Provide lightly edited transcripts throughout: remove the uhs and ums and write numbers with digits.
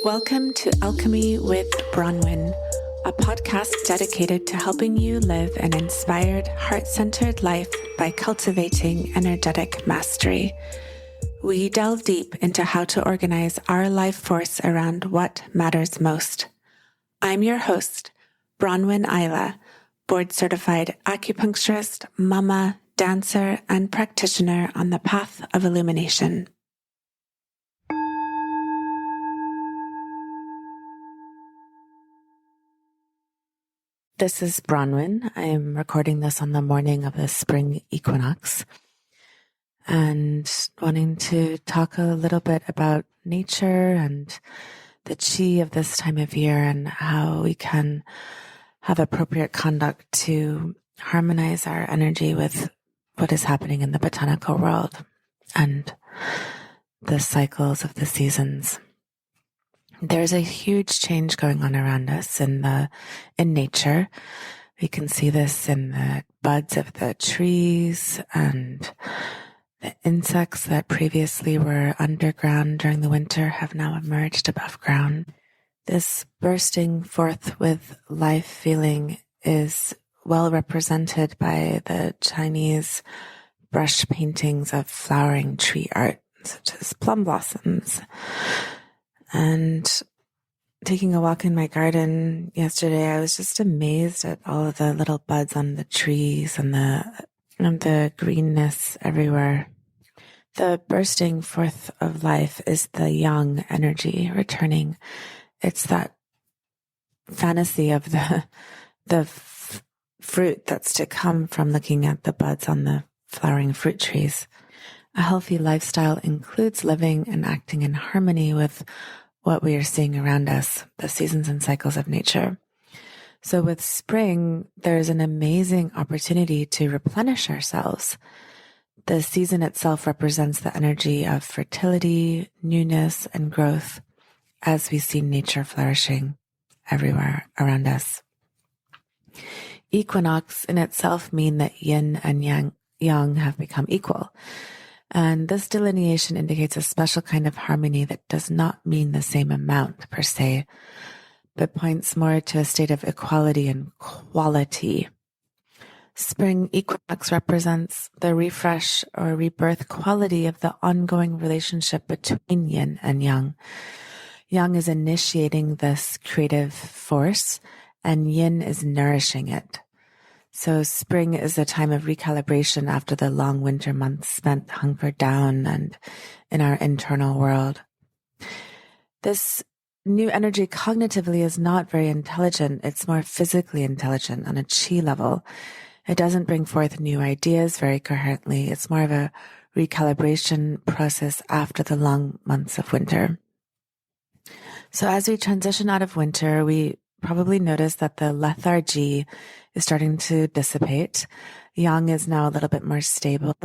Welcome to Alchemy with Bronwyn, a podcast dedicated to helping you live an inspired, heart-centered life by cultivating energetic mastery. We delve deep into how to organize our life force around what matters most. I'm your host, Bronwyn Ayla, board-certified acupuncturist, mama, dancer, and practitioner on the path of illumination. This is Bronwyn. I'm recording this on the morning of the Spring Equinox and wanting to talk a little bit about nature and the chi of this time of year and how we can have appropriate conduct to harmonize our energy with what is happening in the botanical world and the cycles of the seasons. There's a huge change going on around us in nature. We can see this in the buds of the trees and the insects that previously were underground during the winter have now emerged above ground. This bursting forth with life feeling is well represented by the Chinese brush paintings of flowering tree art, such as plum blossoms. And taking a walk in my garden yesterday, I was just amazed at all of the little buds on the trees and the greenness everywhere. The bursting forth of life is the yang energy returning. It's that fantasy of the fruit that's to come from looking at the buds on the flowering fruit trees. A healthy lifestyle includes living and acting in harmony with what we are seeing around us, the seasons and cycles of nature. So with spring, there's an amazing opportunity to replenish ourselves. The season itself represents the energy of fertility, newness, and growth as we see nature flourishing everywhere around us. Equinox in itself mean that yin and yang have become equal. And this delineation indicates a special kind of harmony that does not mean the same amount per se, but points more to a state of equality and quality. Spring equinox represents the refresh or rebirth quality of the ongoing relationship between yin and yang. Yang is initiating this creative force, and yin is nourishing it. So spring is a time of recalibration after the long winter months spent hunkered down and in our internal world. This new energy cognitively is not very intelligent. It's more physically intelligent on a chi level. It doesn't bring forth new ideas very coherently. It's more of a recalibration process after the long months of winter. So as we transition out of winter, we probably notice that the lethargy is starting to dissipate. Yang is now a little bit more stable.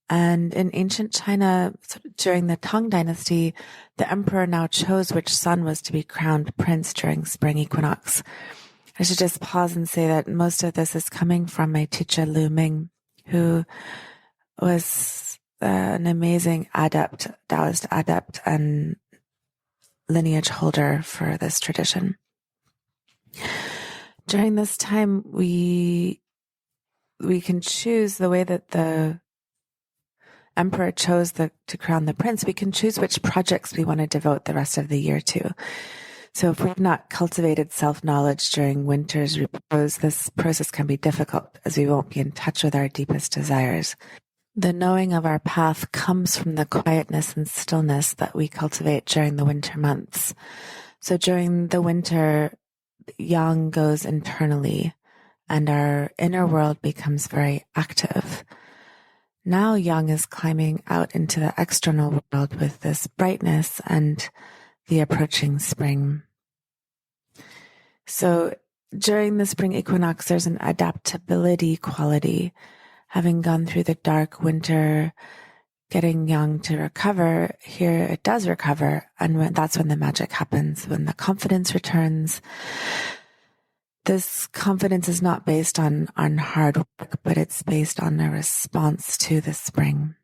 And in ancient China, during the Tang Dynasty, the emperor now chose which son was to be crowned prince during spring equinox. I should just pause and say that most of this is coming from my teacher, Ming, who was an amazing adept, Taoist adept, and lineage holder for this tradition. During this time, we can choose the way that the emperor chose to crown the prince. We can choose which projects we want to devote the rest of the year to. So if we've not cultivated self-knowledge during winter's repose, this process can be difficult as we won't be in touch with our deepest desires. The knowing of our path comes from the quietness and stillness that we cultivate during the winter months. So during the winter, yang goes internally and our inner world becomes very active. Now yang is climbing out into the external world with this brightness and the approaching spring. So during the spring equinox, there's an adaptability quality. Having gone through the dark winter, getting yang to recover, here it does recover. And that's when the magic happens, when the confidence returns. This confidence is not based on hard work, but it's based on a response to the spring.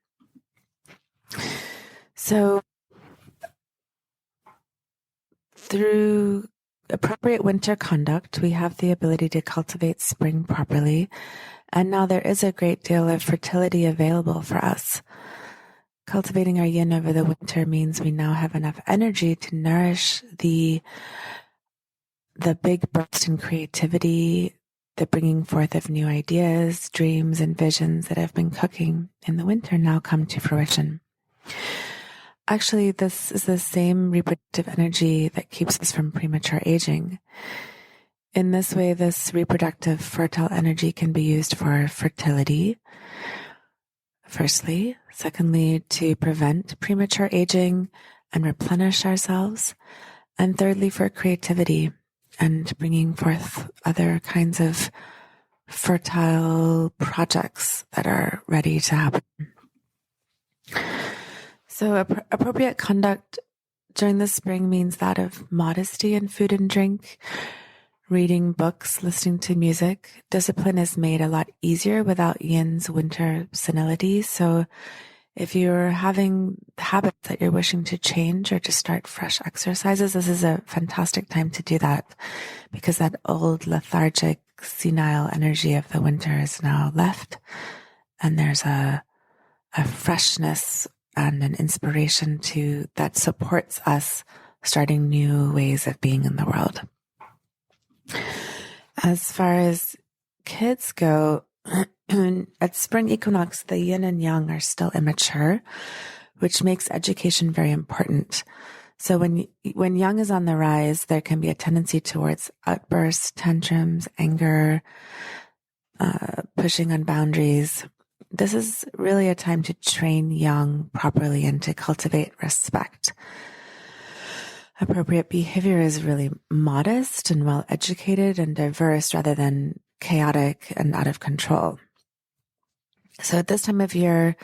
So through appropriate winter conduct, we have the ability to cultivate spring properly. And now there is a great deal of fertility available for us. Cultivating our yin over the winter means we now have enough energy to nourish the big burst in creativity, the bringing forth of new ideas, dreams, and visions that have been cooking in the winter now come to fruition. Actually, this is the same reproductive energy that keeps us from premature aging. In this way, this reproductive fertile energy can be used for fertility, firstly. Secondly, to prevent premature aging and replenish ourselves. And thirdly, for creativity and bringing forth other kinds of fertile projects that are ready to happen. So appropriate conduct during the spring means that of modesty in food and drink, reading books, listening to music. Discipline is made a lot easier without yin's winter senility. So if you're having habits that you're wishing to change or to start fresh exercises, this is a fantastic time to do that, because that old lethargic, senile energy of the winter is now left, and there's a freshness and an inspiration that supports us starting new ways of being in the world. As far as kids go, at Spring Equinox, the Yin and Yang are still immature, which makes education very important. So when Yang is on the rise, there can be a tendency towards outbursts, tantrums, anger, pushing on boundaries. This is really a time to train Yang properly and to cultivate respect. Appropriate behavior is really modest and well-educated and diverse rather than chaotic and out of control. So at this time of year,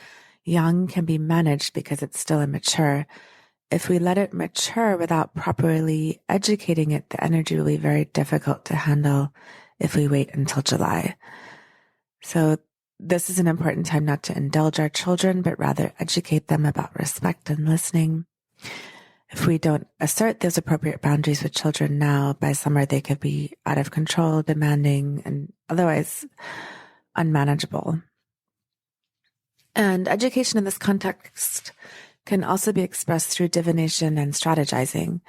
Yang can be managed because it's still immature. If we let it mature without properly educating it, the energy will be very difficult to handle if we wait until July. So this is an important time not to indulge our children, but rather educate them about respect and listening. If we don't assert those appropriate boundaries with children now, by summer they could be out of control, demanding, and otherwise unmanageable. And education in this context can also be expressed through divination and strategizing.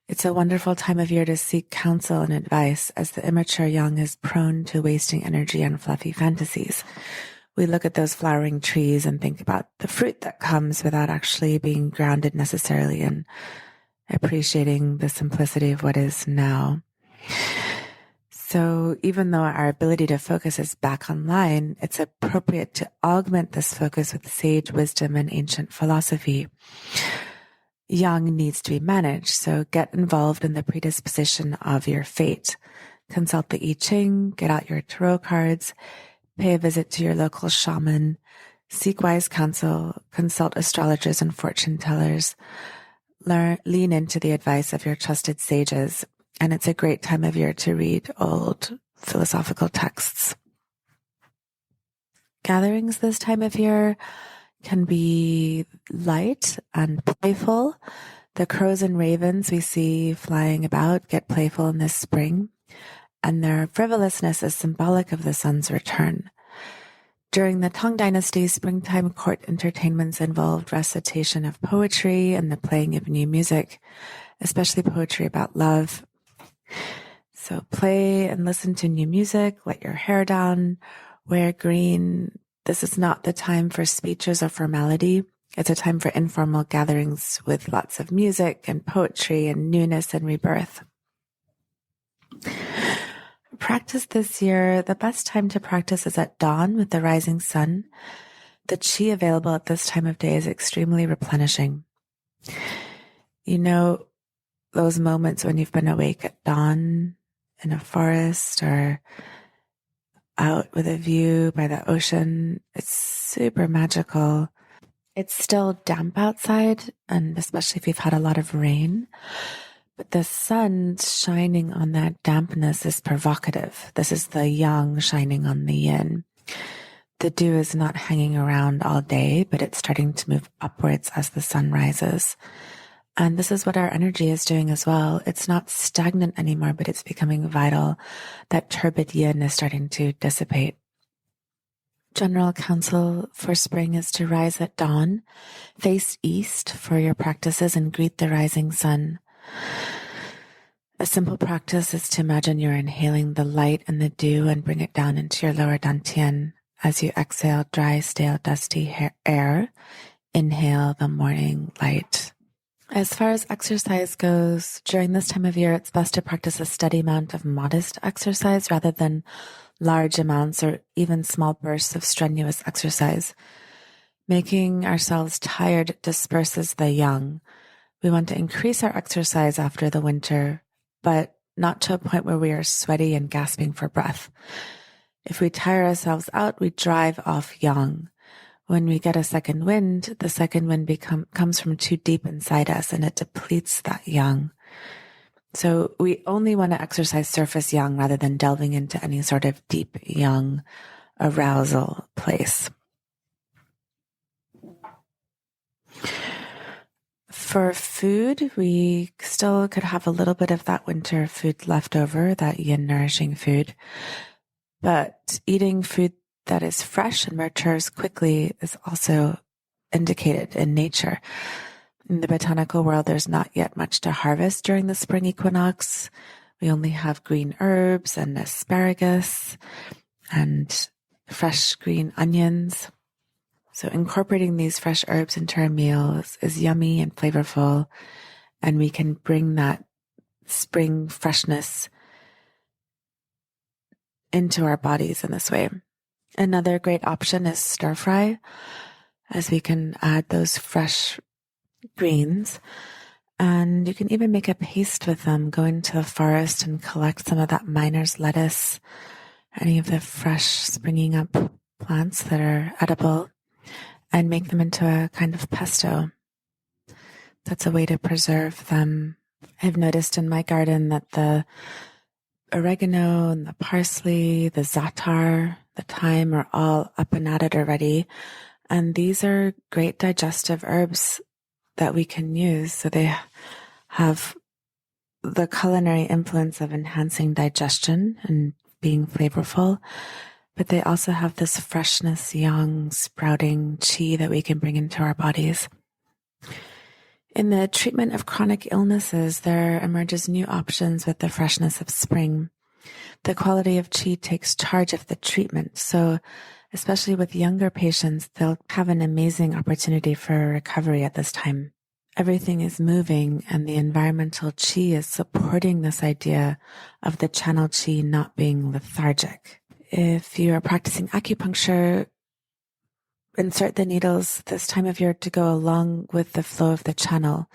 It's a wonderful time of year to seek counsel and advice, as the immature young is prone to wasting energy on fluffy fantasies. We look at those flowering trees and think about the fruit that comes without actually being grounded necessarily in appreciating the simplicity of what is now. So even though our ability to focus is back online, it's appropriate to augment this focus with sage wisdom and ancient philosophy. Yang needs to be managed, so get involved in the predisposition of your fate. Consult the I Ching, get out your tarot cards, pay a visit to your local shaman, seek wise counsel, consult astrologers and fortune tellers, lean into the advice of your trusted sages. And it's a great time of year to read old philosophical texts. Gatherings this time of year can be light and playful. The crows and ravens we see flying about get playful in this spring, and their frivolousness is symbolic of the sun's return. During the Tang Dynasty, springtime court entertainments involved recitation of poetry and the playing of new music, especially poetry about love. So play and listen to new music, let your hair down, wear green. This is not the time for speeches or formality. It's a time for informal gatherings with lots of music and poetry and newness and rebirth. Practice this year, the best time to practice is at dawn with the rising sun. The qi available at this time of day is extremely replenishing. You know, those moments when you've been awake at dawn in a forest or out with a view by the ocean, it's super magical. It's still damp outside, and especially if you've had a lot of rain, but the sun shining on that dampness is provocative. This is the yang shining on the yin. The dew is not hanging around all day, but it's starting to move upwards as the sun rises. And this is what our energy is doing as well. It's not stagnant anymore, but it's becoming vital. That turbid yin is starting to dissipate. General counsel for spring is to rise at dawn, face east for your practices, and greet the rising sun. A simple practice is to imagine you're inhaling the light and the dew and bring it down into your lower dantian. As you exhale dry, stale, dusty air, inhale the morning light. As far as exercise goes, during this time of year, it's best to practice a steady amount of modest exercise rather than large amounts or even small bursts of strenuous exercise. Making ourselves tired disperses the yang. We want to increase our exercise after the winter, but not to a point where we are sweaty and gasping for breath. If we tire ourselves out, we drive off yang. When we get a second wind, the second wind comes from too deep inside us and it depletes that yang. So we only want to exercise surface yang rather than delving into any sort of deep yang arousal place. For food, we still could have a little bit of that winter food left over, that yin nourishing food. But eating food that is fresh and matures quickly is also indicated in nature. In the botanical world, there's not yet much to harvest during the spring equinox. We only have green herbs and asparagus and fresh green onions. So incorporating these fresh herbs into our meals is yummy and flavorful, and we can bring that spring freshness into our bodies in this way. Another great option is stir fry, as we can add those fresh greens. And you can even make a paste with them. Go into the forest and collect some of that miner's lettuce, any of the fresh springing up plants that are edible, and make them into a kind of pesto. That's a way to preserve them. I've noticed in my garden that the oregano and the parsley, the za'atar, the thyme are all up and at it already. And these are great digestive herbs that we can use. So they have the culinary influence of enhancing digestion and being flavorful, but they also have this freshness, young, sprouting qi that we can bring into our bodies. In the treatment of chronic illnesses, there emerges new options with the freshness of spring. The quality of qi takes charge of the treatment, so especially with younger patients, they'll have an amazing opportunity for recovery at this time. Everything is moving, and the environmental qi is supporting this idea of the channel qi not being lethargic. If you are practicing acupuncture, insert the needles this time of year to go along with the flow of the channel.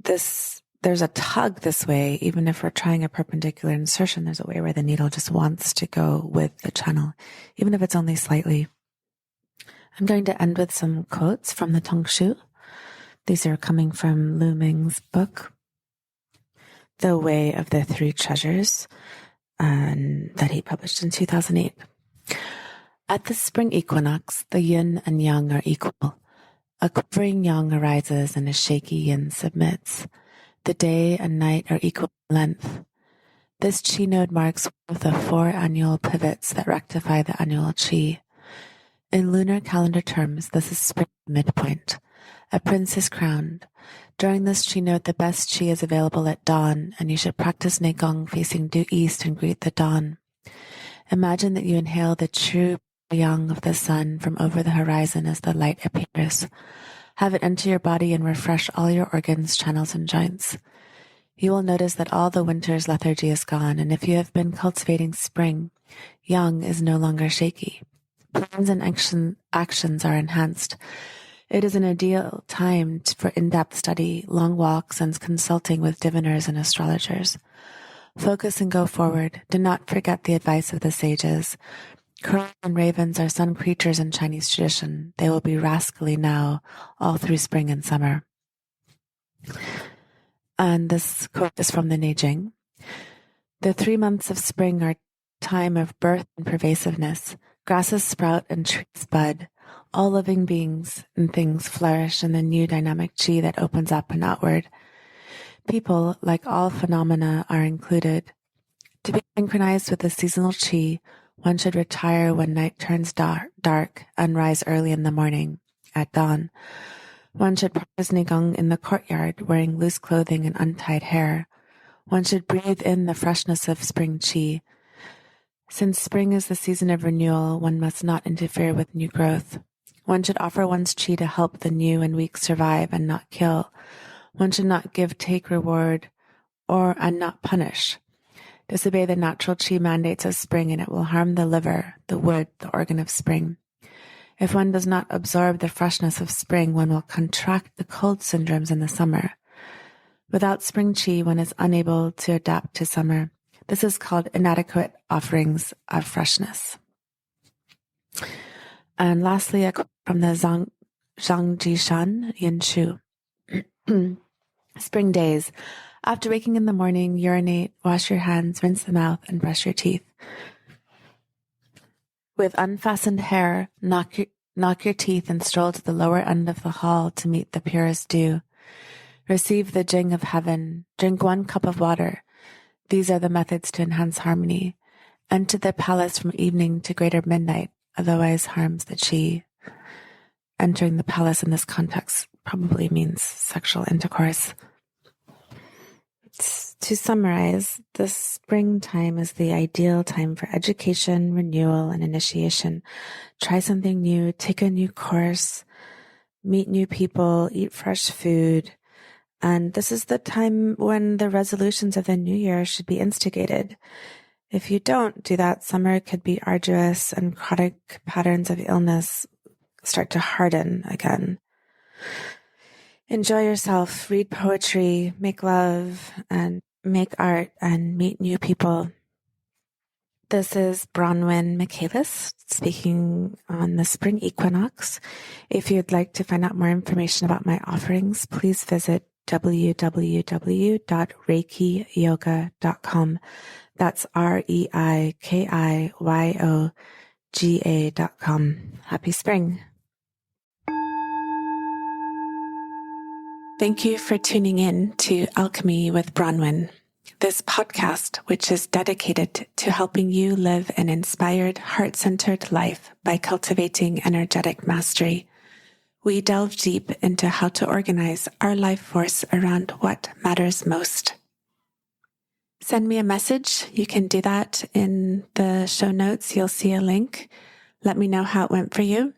There's a tug this way. Even if we're trying a perpendicular insertion, there's a way where the needle just wants to go with the channel, even if it's only slightly. I'm going to end with some quotes from the Tongshu. These are coming from Ming's book, The Way of the Three Treasures, and that he published in 2008. At the spring equinox, the yin and yang are equal. A quivering yang arises and a shaky yin submits. The day and night are equal in length. This qi node marks one of the 4 annual pivots that rectify the annual qi. In lunar calendar terms, this is spring midpoint. A prince is crowned. During this qi node, the best qi is available at dawn, and you should practice Neigong facing due east and greet the dawn. Imagine that you inhale the true yang of the sun from over the horizon as the light appears. Have it enter your body and refresh all your organs, channels, and joints. You will notice that all the winter's lethargy is gone, and if you have been cultivating spring, yang is no longer shaky. Plans and actions are enhanced. It is an ideal time for in-depth study, long walks, and consulting with diviners and astrologers. Focus and go forward. Do not forget the advice of the sages. Crows and ravens are sun creatures in Chinese tradition. They will be rascally now, all through spring and summer. And this quote is from the Neijing. The 3 months of spring are time of birth and pervasiveness. Grasses sprout and trees bud. All living beings and things flourish in the new dynamic chi that opens up and outward. People, like all phenomena, are included. To be synchronized with the seasonal chi, one should retire when night turns dark and rise early in the morning, at dawn. One should practice Nigong in the courtyard, wearing loose clothing and untied hair. One should breathe in the freshness of spring chi. Since spring is the season of renewal, one must not interfere with new growth. One should offer one's chi to help the new and weak survive and not kill. One should not give, take reward, and not punish. Disobey the natural chi mandates of spring and it will harm the liver, the wood, the organ of spring. If one does not absorb the freshness of spring, one will contract the cold syndromes in the summer. Without spring chi, one is unable to adapt to summer. This is called inadequate offerings of freshness. And lastly, a quote from the Zhangji Shan Yin Shu. Spring days. After waking in the morning, urinate, wash your hands, rinse the mouth, and brush your teeth. With unfastened hair, knock your teeth and stroll to the lower end of the hall to meet the purest dew. Receive the Jing of heaven. Drink 1 cup of water. These are the methods to enhance harmony. Enter the palace from evening to greater midnight, otherwise harms the chi. Entering the palace in this context probably means sexual intercourse. To summarize, the springtime is the ideal time for education, renewal, and initiation. Try something new, take a new course, meet new people, eat fresh food. And this is the time when the resolutions of the new year should be instigated. If you don't do that, summer could be arduous and chronic patterns of illness start to harden again. Enjoy yourself, read poetry, make love, and make art, and meet new people. This is Bronwyn Michaelis speaking on the Spring Equinox. If you'd like to find out more information about my offerings, please visit www.reikiyoga.com. That's REIKIYOGA.com. Happy spring. Thank you for tuning in to Alchemy with Bronwyn, this podcast which is dedicated to helping you live an inspired, heart-centered life by cultivating energetic mastery. We delve deep into how to organize our life force around what matters most. Send me a message. You can do that in the show notes. You'll see a link. Let me know how it went for you.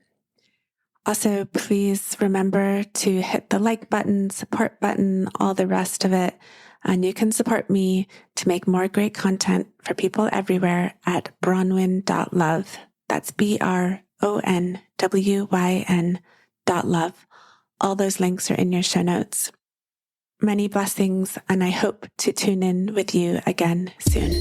Also, please remember to hit the like button, support button, all the rest of it. And you can support me to make more great content for people everywhere at bronwyn.love. That's BRONWYN.love. All those links are in your show notes. Many blessings, and I hope to tune in with you again soon.